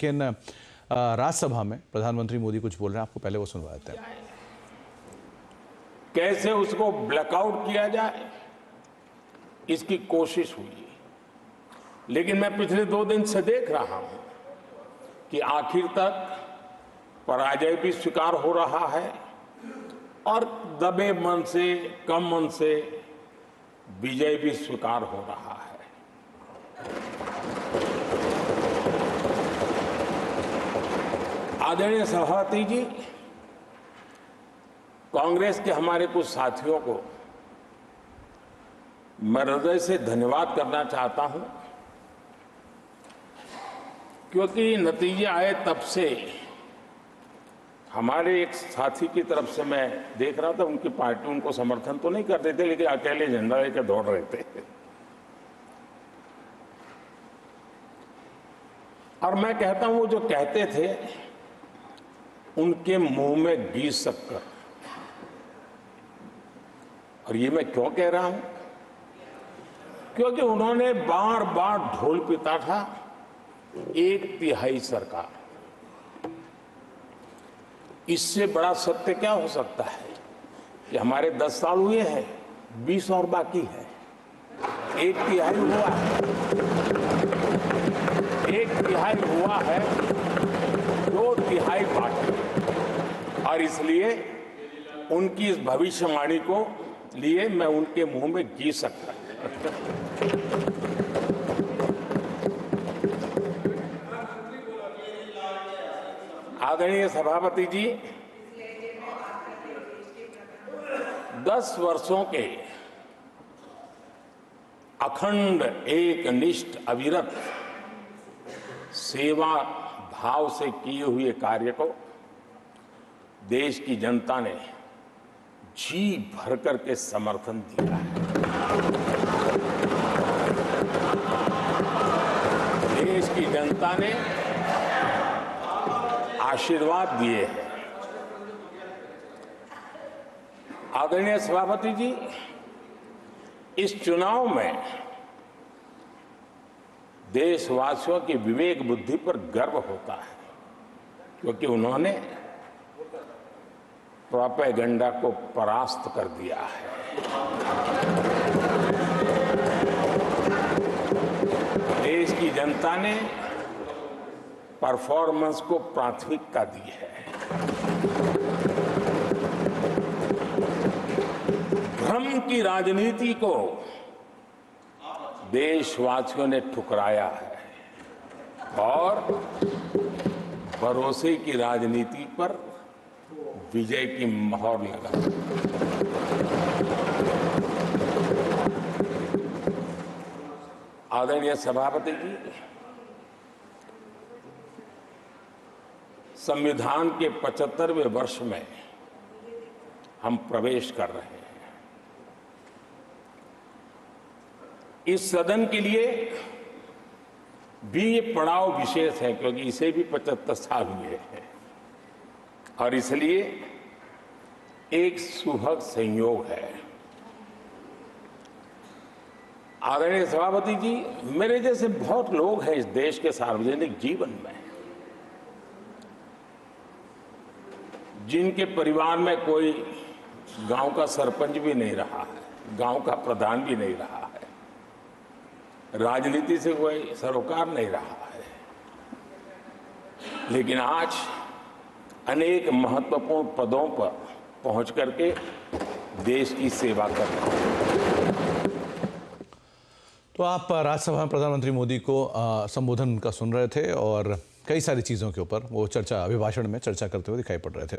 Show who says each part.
Speaker 1: लेकिन राज्यसभा में प्रधानमंत्री मोदी कुछ बोल रहे हैं, आपको पहले वो सुनवा देते हैं।
Speaker 2: कैसे उसको ब्लैकआउट किया जाए, इसकी कोशिश हुई, लेकिन मैं पिछले 2 दिन से देख रहा हूं कि आखिर तक पराजय भी स्वीकार हो रहा है और दबे मन से, कम मन से विजय भी स्वीकार हो रहा है। आदरणीय सभापति जी, कांग्रेस के हमारे कुछ साथियों को मैं हृदय से धन्यवाद करना चाहता हूं, क्योंकि नतीजे आए तब से हमारे एक साथी की तरफ से मैं देख रहा था, उनकी पार्टी उनको समर्थन तो नहीं कर रहे थे, लेकिन अकेले झंडा लेकर दौड़ रहे थे। और मैं कहता हूं, वो जो कहते थे उनके मुंह में घी शक्कर। और ये मैं क्यों कह रहा हूं? क्योंकि उन्होंने बार बार ढोल पिटा था 1/3 सरकार। इससे बड़ा सत्य क्या हो सकता है कि हमारे 10 साल हुए हैं, 20 और बाकी है। 1/3 हुआ है, 1/3 हुआ है, 2/3 बाकी। और इसलिए उनकी इस भविष्यवाणी को लिए मैं उनके मुंह में घी सकता। आदरणीय सभापति जी, 10 वर्षों के अखंड, एकनिष्ठ, अविरत सेवा भाव से किए हुए कार्य को देश की जनता ने जी भर करके समर्थन दिया है। देश की जनता ने आशीर्वाद दिए हैं। आदरणीय सभापति जी, इस चुनाव में देशवासियों की विवेक बुद्धि पर गर्व होता है, क्योंकि उन्होंने प्रोपेगेंडा को परास्त कर दिया है। देश की जनता ने परफॉर्मेंस को प्राथमिकता दी है। भ्रम की राजनीति को देशवासियों ने ठुकराया है और भरोसे की राजनीति पर विजय की मोहर लगा। आदरणीय सभापति जी, संविधान के 75वें वर्ष में हम प्रवेश कर रहे हैं। इस सदन के लिए भी ये पड़ाव विशेष है, क्योंकि इसे भी 75 साल हुए हैं और इसलिए एक सुखद संयोग है। आदरणीय सभापति जी, मेरे जैसे बहुत लोग हैं इस देश के सार्वजनिक जीवन में, जिनके परिवार में कोई गांव का सरपंच भी नहीं रहा है, गांव का प्रधान भी नहीं रहा है, राजनीति से कोई सरोकार नहीं रहा है, लेकिन आज अनेक महत्वपूर्ण पदों पर पहुंच करके देश की सेवा कर रहे हैं।
Speaker 1: तो आप राज्यसभा में प्रधानमंत्री मोदी को संबोधन उनका सुन रहे थे और कई सारी चीज़ों के ऊपर वो चर्चा, अभिभाषण में चर्चा करते हुए दिखाई पड़ रहे थे।